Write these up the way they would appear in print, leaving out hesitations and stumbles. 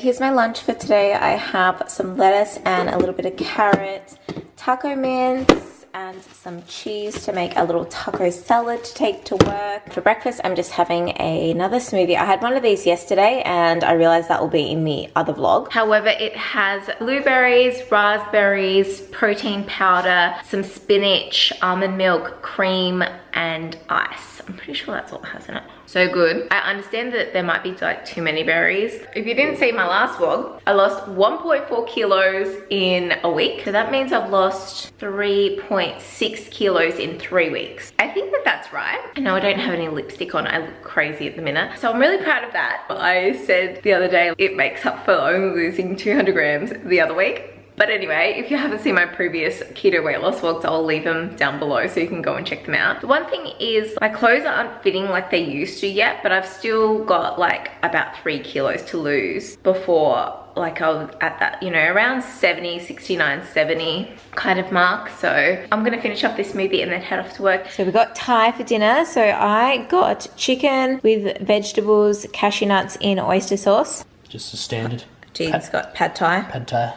here's my lunch for today. I have some lettuce and a little bit of carrot, taco mince, and some cheese to make a little taco salad to take to work. For breakfast, I'm just having another smoothie. I had one of these yesterday and I realized that will be in the other vlog. However, it has blueberries, raspberries, protein powder, some spinach, almond milk, cream, and ice. I'm pretty sure that's all it has in it. So good. I understand that there might be like too many berries. If you didn't see my last vlog, I lost 1.4 kilos in a week. So that means I've lost 3.6 kilos in 3 weeks. I think that that's right. I know I don't have any lipstick on. I look crazy at the minute. So I'm really proud of that. I said the other day it makes up for only losing 200 grams the other week. But anyway, if you haven't seen my previous keto weight loss vlogs, I'll leave them down below so you can go and check them out. The one thing is my clothes aren't fitting like they used to yet, but I've still got like about 3 kilos to lose before like I was at that, you know, around 70, 69, 70 kind of mark. So I'm gonna finish off this smoothie and then head off to work. So we got Thai for dinner. So I got chicken with vegetables, cashew nuts in oyster sauce. Just the standard. Jean's got pad Thai. Pad Thai.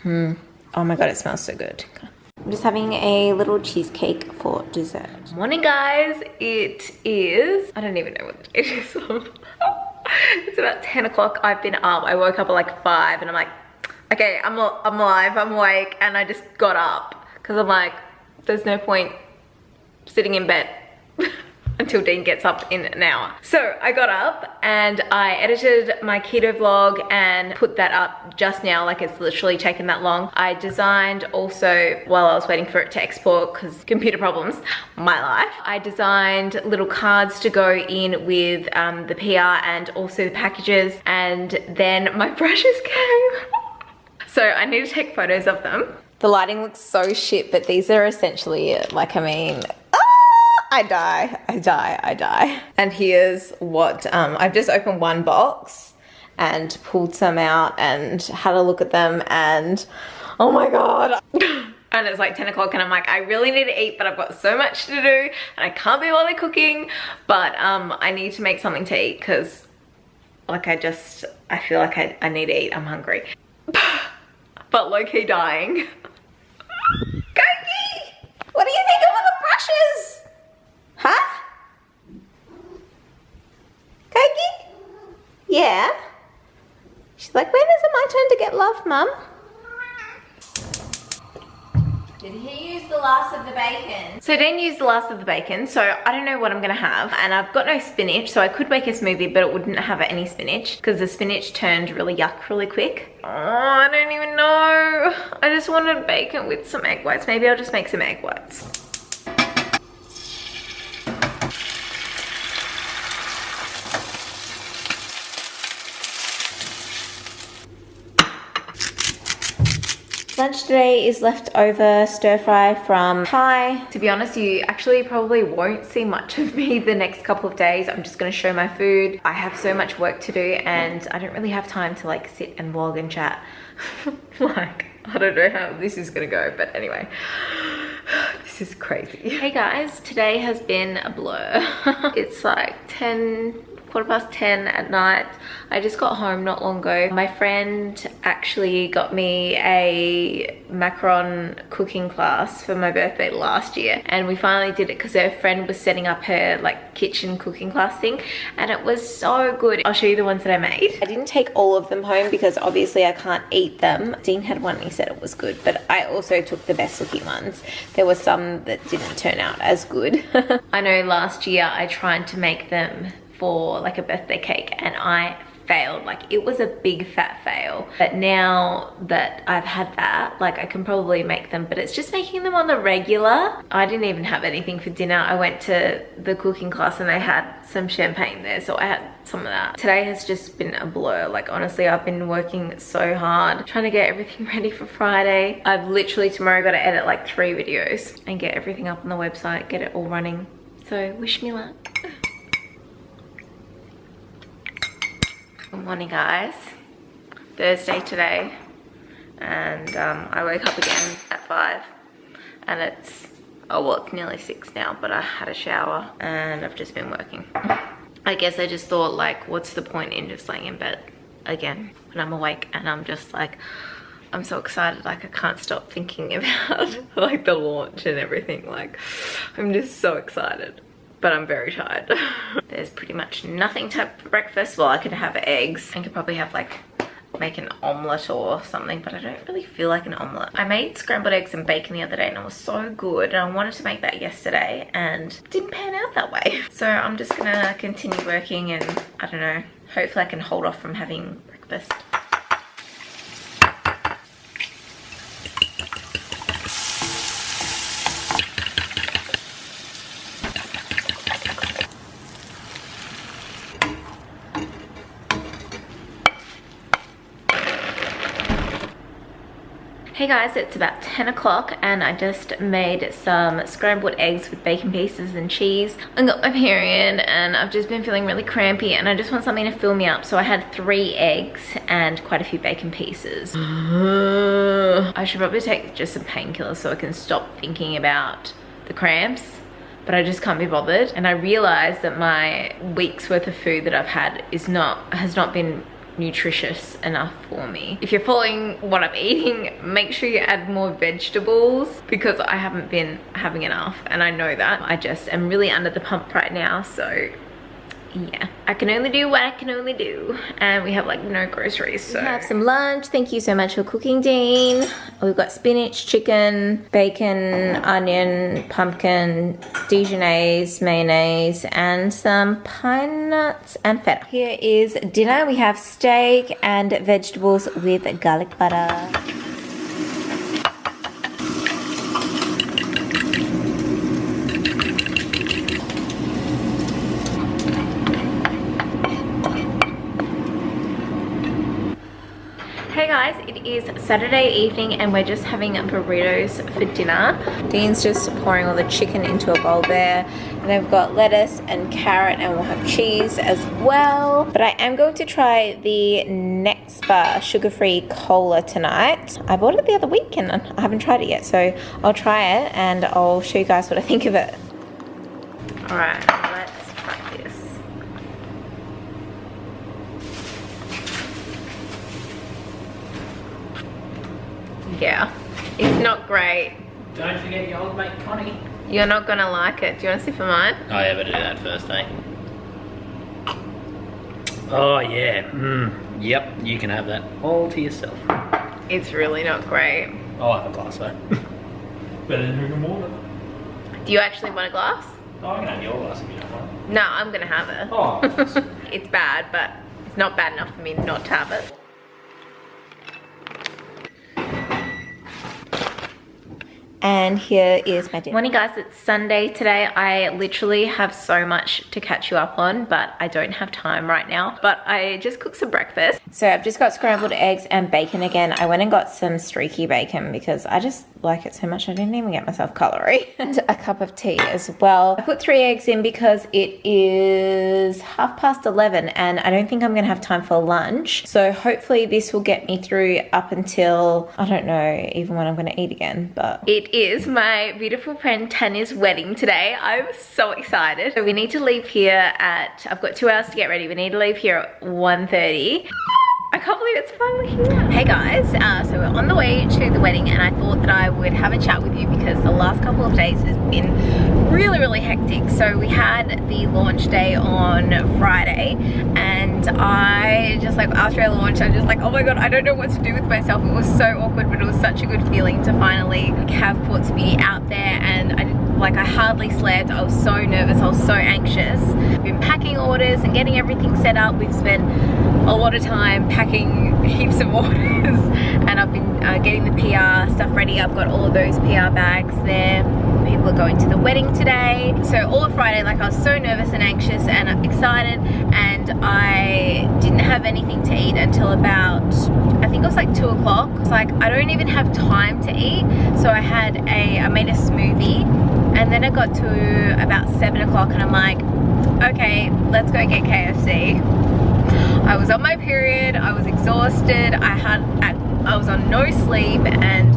Oh my god, it smells so good. I'm just having a little cheesecake for dessert. Morning guys, it is, I don't even know what it is. It's about 10 o'clock. I've been up. I woke up at like 5 and I'm like, okay, I'm alive, I'm awake, and I just got up because I'm like, there's no point sitting in bed until Dean gets up in an hour. So I got up and I edited my keto vlog and put that up just now, like it's literally taken that long. I designed also, while I was waiting for it to export because computer problems, my life. I designed little cards to go in with the PR and also the packages, and then my brushes came. So I need to take photos of them. The lighting looks so shit, but these are essentially like, I mean, I die. And here's what, I've just opened one box and pulled some out and had a look at them, and oh my God. And it's like 10 o'clock and I'm like, I really need to eat, but I've got so much to do and I can't be while they're cooking, but I need to make something to eat because like I feel like I need to eat, I'm hungry. But low-key dying. Koki! What do you think of all the brushes? Huh? Koki? Yeah? She's like, when is it my turn to get love, Mum? Did he use the last of the bacon? So Dean used the last of the bacon, so I don't know what I'm gonna have. And I've got no spinach, so I could make a smoothie, but it wouldn't have any spinach because the spinach turned really yuck really quick. Oh, I don't even know. I just wanted bacon with some egg whites. Maybe I'll just make some egg whites. Lunch today is leftover stir fry from Thai. To be honest, you actually probably won't see much of me the next couple of days. I'm just gonna show my food. I have so much work to do and I don't really have time to like sit and vlog and chat. Like, I don't know how this is gonna go, but anyway. This is crazy. Hey guys, today has been a blur. It's like 10:15 at night. I just got home not long ago. My friend actually got me a macaron cooking class for my birthday last year, and we finally did it because her friend was setting up her like kitchen cooking class thing, and it was so good. I'll show you the ones that I made. I didn't take all of them home because obviously I can't eat them. Dean had one and he said it was good, but I also took the best looking ones. There were some that didn't turn out as good. I know last year I tried to make them for like a birthday cake and I failed. Like, it was a big fat fail. But now that I've had that, like, I can probably make them, but it's just making them on the regular. I didn't even have anything for dinner. I went to the cooking class and they had some champagne there, so I had some of that. Today has just been a blur. Like, honestly, I've been working so hard trying to get everything ready for Friday. I've literally tomorrow got to edit like 3 videos and get everything up on the website, get it all running. So wish me luck. Good morning guys, Thursday today, and I woke up again at 5 and it's, oh well, it's nearly 6 now, but I had a shower and I've just been working. I guess I just thought, like, what's the point in just laying in bed? again when I'm awake, and I'm just like, I'm so excited. Like I can't stop thinking about like the launch and everything. Like I'm just so excited, but I'm very tired. There's pretty much nothing to have for breakfast. Well, I could have eggs. I could probably have like make an omelette or something, but I don't really feel like an omelette. I made scrambled eggs and bacon the other day and it was so good, and I wanted to make that yesterday and it didn't pan out that way. So I'm just gonna continue working, and I don't know, hopefully I can hold off from having breakfast. Hey guys, it's about 10 o'clock and I just made some scrambled eggs with bacon pieces and cheese. I got my period and I've just been feeling really crampy and I just want something to fill me up. So I had 3 eggs and quite a few bacon pieces. I should probably take just some painkillers so I can stop thinking about the cramps, but I just can't be bothered. And I realized that my week's worth of food that I've had has not been nutritious enough for me. If you're following what I'm eating, make sure you add more vegetables because I haven't been having enough, and I know that. I just am really under the pump right now, so yeah, I can only do what I can only do, and we have like no groceries. So we have some lunch. Thank you so much for cooking, Dean. We've got spinach, chicken, bacon, onion, pumpkin, Dijonnaise, mayonnaise, and some pine nuts and feta. Here is dinner. We have steak and vegetables with garlic butter. Hey guys, it is Saturday evening and we're just having burritos for dinner. Dean's just pouring all the chicken into a bowl there, and then we've got lettuce and carrot, and we'll have cheese as well. But I am going to try the Next Bar sugar-free cola tonight. I bought it the other week and I haven't tried it yet, so I'll try it and I'll show you guys what I think of it. Alright, let's try this. Yeah, it's not great. Don't forget your old mate Connie. You're not gonna like it. Do you want to sip of mine? Oh yeah, better do that first, eh? Oh yeah, yep, you can have that all to yourself. It's really not great. I'll have a glass though. Better than drinking water. Do you actually want a glass? Oh, I can have your glass if you don't want. No, I'm gonna have it. Oh. It's bad, but it's not bad enough for me not to have it. And here is my dinner. Morning guys, it's Sunday today. I literally have so much to catch you up on, but I don't have time right now. But I just cooked some breakfast. So I've just got scrambled eggs and bacon again. I went and got some streaky bacon because I just like it so much. I didn't even get myself cutlery. And a cup of tea as well. I put 3 eggs in because it is 11:30 and I don't think I'm gonna have time for lunch. So hopefully this will get me through up until, I don't know even when I'm gonna eat again, but it is my beautiful friend Tanya's wedding today. I'm so excited. So we need to leave here at, I've got 2 hours to get ready. We need to leave here at 1:30. I can't believe it's finally here. Hey guys, so we're on the way to the wedding and I thought that I would have a chat with you because the last couple of days has been really hectic. So we had the launch day on Friday and I just like, after I launched, I'm just like, oh my god, I don't know what to do with myself. It was so awkward, but it was such a good feeling to finally have Quartz Beauty out there, and I hardly slept. I was so nervous, I was so anxious. I've been packing orders and getting everything set up. We've spent a lot of time packing heaps of orders and I've been getting the PR stuff ready. I've got all of those PR bags there. People are going to the wedding today. So all of Friday, like I was so nervous and anxious and excited, and I didn't have anything to eat until about, I think it was like 2 o'clock. It's like, I don't even have time to eat. So I made a smoothie, and then it got to about 7 o'clock and I'm like, okay, let's go get KFC. I was on my period, I was exhausted, I was on no sleep, and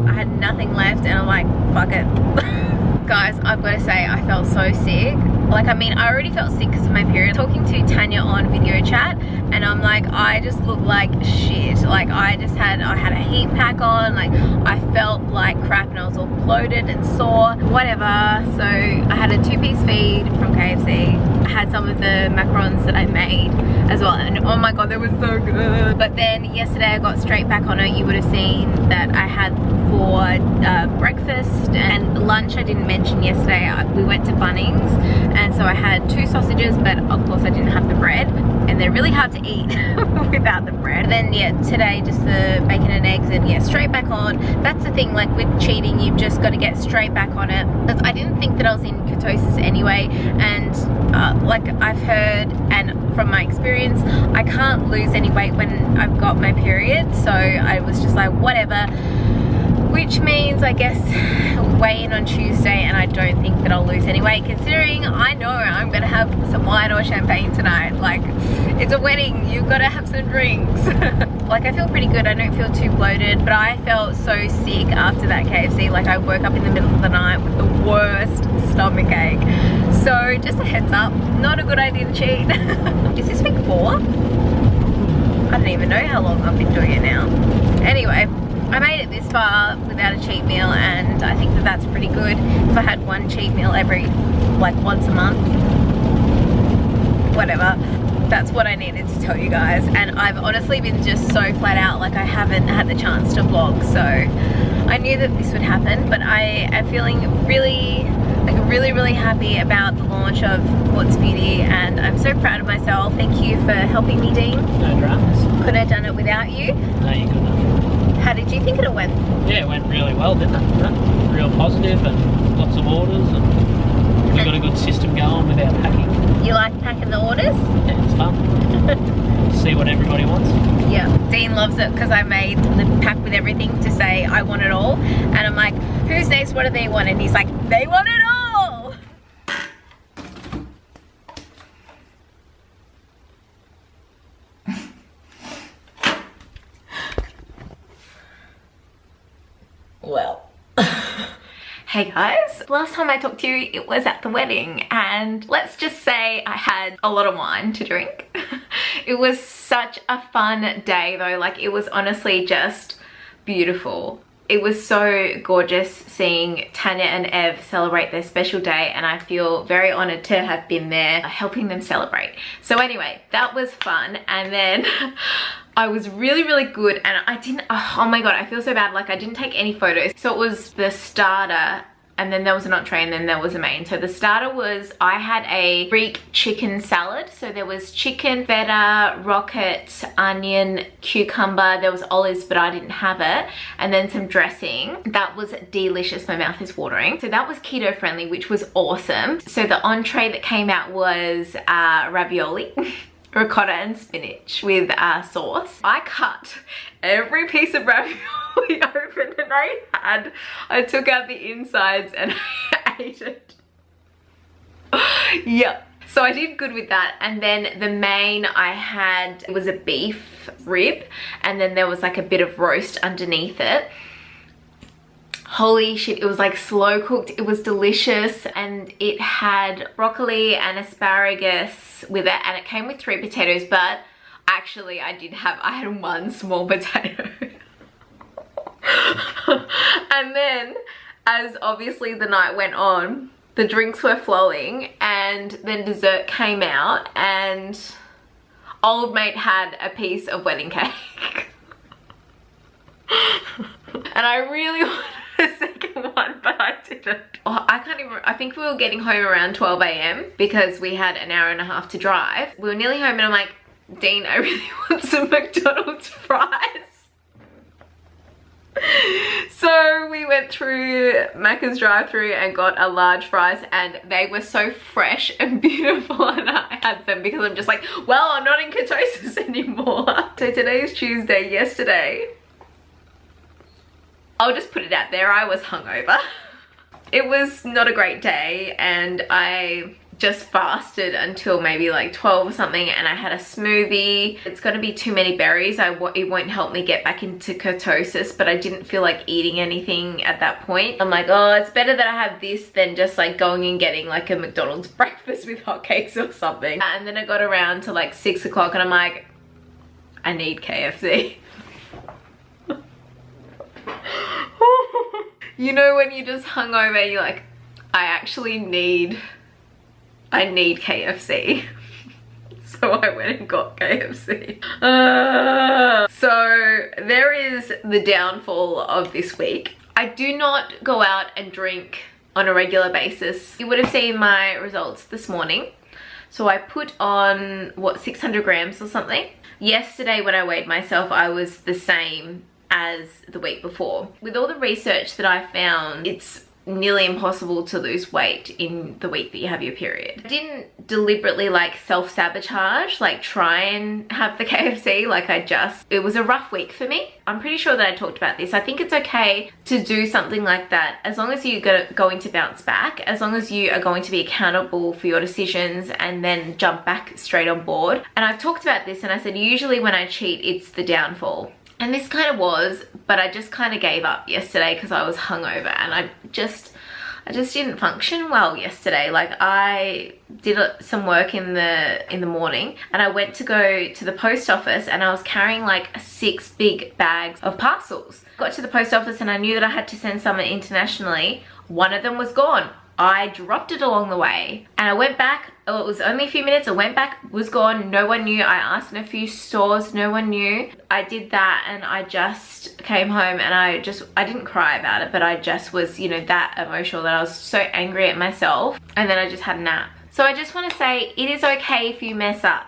I had nothing left, and I'm like, fuck it. Guys, I've got to say, I felt so sick. Like, I mean, I already felt sick because of my period. Talking to Tanya on video chat, and I'm like, I just look like shit. Like I had a heat pack on, like I felt like crap and I was all bloated and sore, whatever. So I had a 2-piece feed from KFC. I had some of the macarons that I made as well, and oh my god, they were so good. But then yesterday I got straight back on it. You would have seen that I had for breakfast and lunch. I didn't mention yesterday, we went to Bunnings, and so I had 2 sausages, but of course I didn't have the bread, and they're really hard to eat without the bread. Then yeah, today just the bacon and eggs, and yeah, straight back on. That's the thing, like with cheating, you've just got to get straight back on it. Because I didn't think that I was in ketosis anyway, and like I've heard and from my experience, I can't lose any weight when I've got my period, so I was just like whatever, which means I guess weigh in on Tuesday, and I don't think that I'll lose any weight, considering I know I'm gonna have some wine or champagne tonight. Like, it's a wedding, you've got to have some drinks. Like, I feel pretty good, I don't feel too bloated, but I felt so sick after that KFC. Like, I woke up in the middle of the night with the worst stomach ache. So just a heads up, not a good idea to cheat. Is this week 4? I don't even know how long I've been doing it now. Anyway, I made it this far without a cheat meal, and I think that that's pretty good. If I had one cheat meal every, like once a month, whatever, that's what I needed to tell you guys. And I've honestly been just so flat out, like I haven't had the chance to vlog, so I knew that this would happen. But I am feeling really happy about the launch of What's Beauty, and I'm so proud of myself. Thank you for helping me, Dean. No dramas. Could have done it without you. No, you couldn't. How did you think it went? Yeah, it went really well, didn't it? No? Real positive, and lots of orders, and you got a good system going without packing. You like packing the orders? Yeah, it's fun. See what everybody wants. Yeah, Dean loves it because I made the pack with everything to say I want it all, and I'm like, who's next, what do they want? And he's like, they want it all. Well, hey guys, last time I talked to you it was at the wedding, and let's just say I had a lot of wine to drink. It was such a fun day though, like it was honestly just beautiful. It was so gorgeous seeing Tanya and Ev celebrate their special day, and I feel very honored to have been there helping them celebrate. So anyway, that was fun, and then I was really good, and I didn't, oh my god, I feel so bad, like I didn't take any photos. So it was the starter, and then there was an entree, and then there was a main. So the starter was, I had a Greek chicken salad. So there was chicken, feta, rocket, onion, cucumber, there was olives, but I didn't have it. And then some dressing. That was delicious, my mouth is watering. So that was keto friendly, which was awesome. So the entree that came out was ravioli. Ricotta and spinach with sauce. I cut every piece of ravioli open and I took out the insides and I ate it. Yep. So I did good with that. And then the main I had, it was a beef rib, and then there was like a bit of roast underneath it. Holy shit, it was like slow cooked, it was delicious, and it had broccoli and asparagus with it, and it came with 3 potatoes, but actually I had 1 small potato. And then as obviously the night went on, the drinks were flowing, and then dessert came out, and old mate had a piece of wedding cake. And I really wanted a second one, but I didn't. Oh, I can't even, I think we were getting home around 12 AM because we had an hour and a half to drive. We were nearly home, and I'm like, Dean, I really want some McDonald's fries. So we went through Macca's drive-thru and got a large fries, and they were so fresh and beautiful, and I had them because I'm just like, well, I'm not in ketosis anymore. So today is Tuesday. Yesterday, I'll just put it out there, I was hungover. It was not a great day, and I just fasted until maybe like 12 or something, and I had a smoothie. It's gonna be too many berries. It won't help me get back into ketosis, but I didn't feel like eating anything at that point. I'm like, oh, it's better that I have this than just like going and getting like a McDonald's breakfast with hotcakes or something. And then I got around to like 6 o'clock, and I'm like, I need KFC. You know when you just hungover, you're like, I need KFC. So I went and got KFC. So there is the downfall of this week. I do not go out and drink on a regular basis. You would have seen my results this morning. So I put on, what, 600 grams or something. Yesterday when I weighed myself, I was the same as the week before. With all the research that I found, it's nearly impossible to lose weight in the week that you have your period. I didn't deliberately like self-sabotage, like try and have the KFC, like it was a rough week for me. I'm pretty sure that I talked about this. I think it's okay to do something like that as long as you're going to bounce back, as long as you are going to be accountable for your decisions and then jump back straight on board. And I've talked about this and I said usually when I cheat, it's the downfall. And this kind of was, but I just kind of gave up yesterday because I was hungover and I just didn't function well yesterday. Like I did some work in the morning and I went to go to the post office and I was carrying like 6 big bags of parcels. Got to the post office and I knew that I had to send some internationally. One of them was gone. I dropped it along the way and I went back. Oh, it was only a few minutes. I went back, was gone. No one knew. I asked in a few stores. No one knew. I did that and I just came home and I didn't cry about it, but I just was, you know, that emotional that I was so angry at myself. And then I just had a nap. So I just want to say it is okay if you mess up.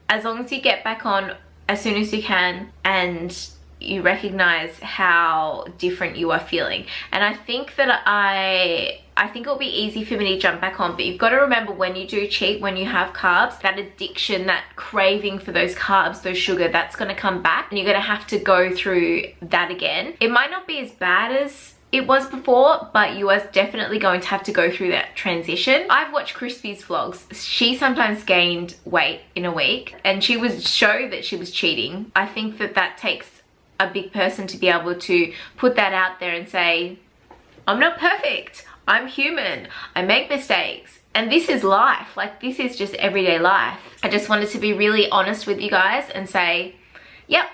As long as you get back on as soon as you can and you recognize how different you are feeling. And I think that I think it'll be easy for me to jump back on, but you've got to remember when you do cheat, when you have carbs, that addiction, that craving for those carbs, those sugar, that's going to come back and you're going to have to go through that again. It might not be as bad as it was before, but you are definitely going to have to go through that transition. I've watched Crispy's vlogs. She sometimes gained weight in a week and she would show that she was cheating. I think that takes a big person to be able to put that out there and say, I'm not perfect. I'm human. I make mistakes. And this is life. Like this is just everyday life. I just wanted to be really honest with you guys and say, yep,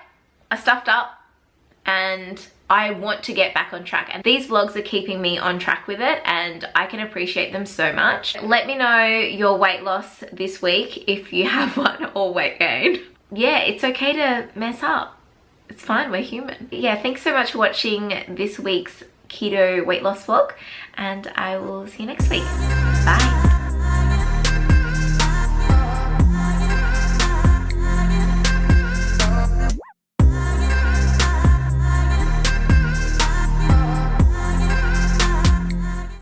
I stuffed up and I want to get back on track. And these vlogs are keeping me on track with it and I can appreciate them so much. Let me know your weight loss this week if you have one or weight gain. Yeah, it's okay to mess up. It's fine, we're human. Yeah, thanks so much for watching this week's keto weight loss vlog and I will see you next week.